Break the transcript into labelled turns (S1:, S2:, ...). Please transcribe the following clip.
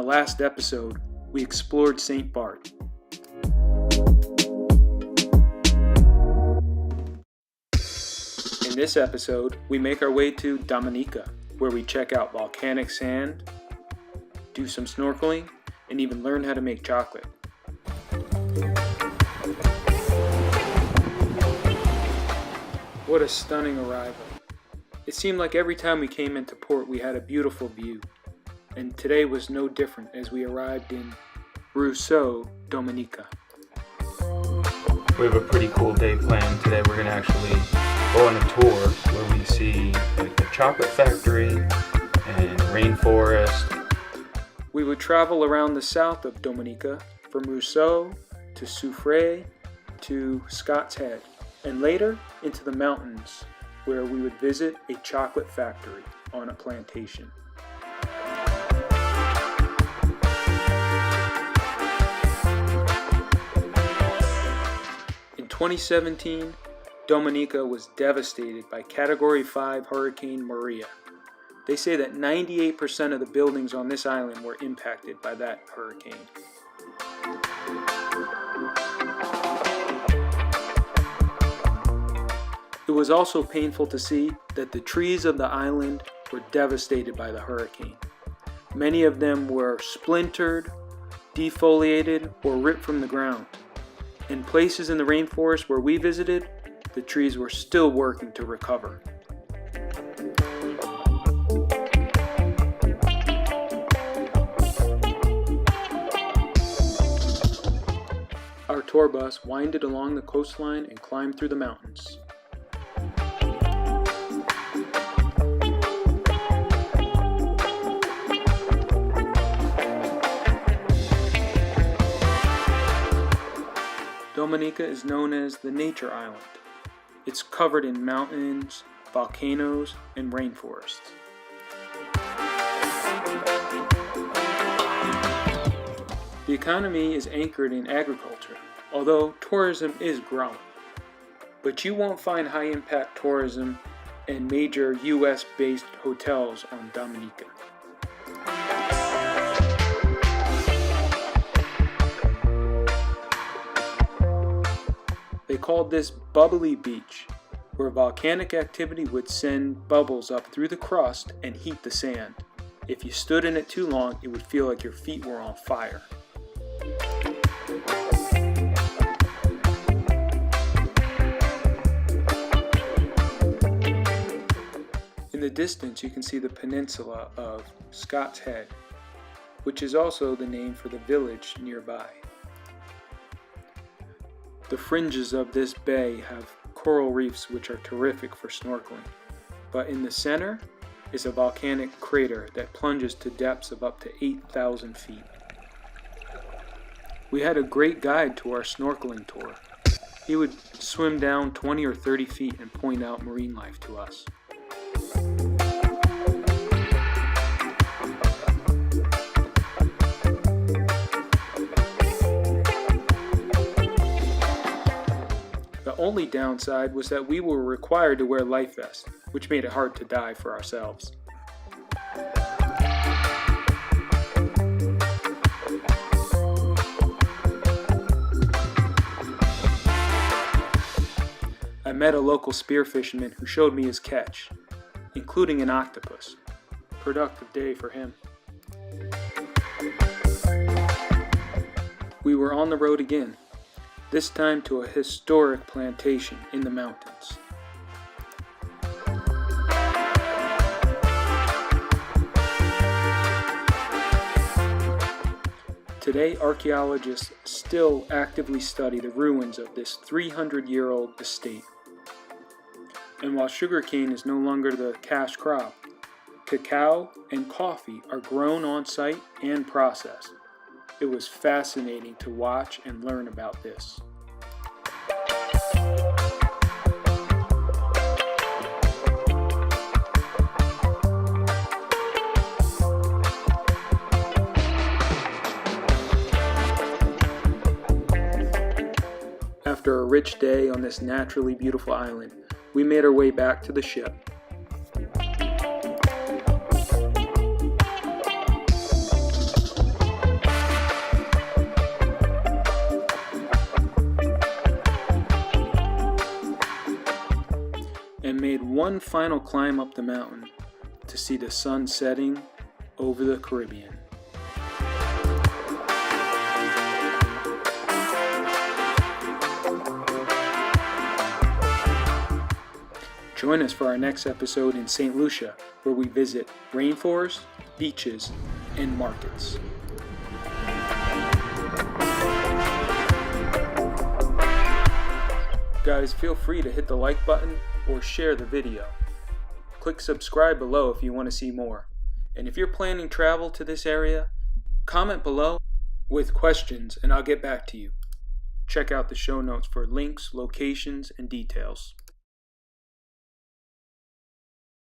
S1: last episode, we explored St. Barth. In this episode, we make our way to Dominica, where we check out volcanic sand, do some snorkeling, and even learn how to make chocolate. What a stunning arrival. It seemed like every time we came into port we had a beautiful view, and today was no different as we arrived in Roseau, Dominica.
S2: We have a pretty cool day planned today. We're going to actually go on a tour where we see like the chocolate factory and rainforest.
S1: We would travel around the south of Dominica from Roseau to Soufriere to Scott's Head, and later into the mountains where we would visit a chocolate factory on a plantation. In 2017, Dominica was devastated by Category 5 Hurricane Maria. They say that 98% of the buildings on this island were impacted by that hurricane. It was also painful to see that the trees of the island were devastated by the hurricane. Many of them were splintered, defoliated, or ripped from the ground. In places in the rainforest where we visited, the trees were still working to recover. Our tour bus winded along the coastline and climbed through the mountains. Dominica is known as the Nature Island. It's covered in mountains, volcanoes, and rainforests. The economy is anchored in agriculture, although tourism is growing. But you won't find high-impact tourism and major US-based hotels on Dominica. They called this Bubbly Beach, where volcanic activity would send bubbles up through the crust and heat the sand. If you stood in it too long, it would feel like your feet were on fire. In the distance, you can see the peninsula of Scott's Head, which is also the name for the village nearby. The fringes of this bay have coral reefs which are terrific for snorkeling, but in the center is a volcanic crater that plunges to depths of up to 8,000 feet. We had a great guide to our snorkeling tour. He would swim down 20 or 30 feet and point out marine life to us. The only downside was that we were required to wear life vests, which made it hard to dive for ourselves. I met a local spear fisherman who showed me his catch, including an octopus. Productive day for him. We were on the road again, this time to a historic plantation in the mountains. Today, archaeologists still actively study the ruins of this 300-year-old estate. And while sugarcane is no longer the cash crop, cacao and coffee are grown on site and processed. It was fascinating to watch and learn about this. After a rich day on this naturally beautiful island, we made our way back to the ship. and made one final climb up the mountain to see the sun setting over the Caribbean. Join us for our next episode in St. Lucia, where we visit rainforests, beaches, and markets. Guys, feel free to hit the like button or share the video. Click subscribe below if you want to see more. And if you're planning travel to this area, comment below with questions and I'll get back to you. Check out the show notes for links, locations, and details.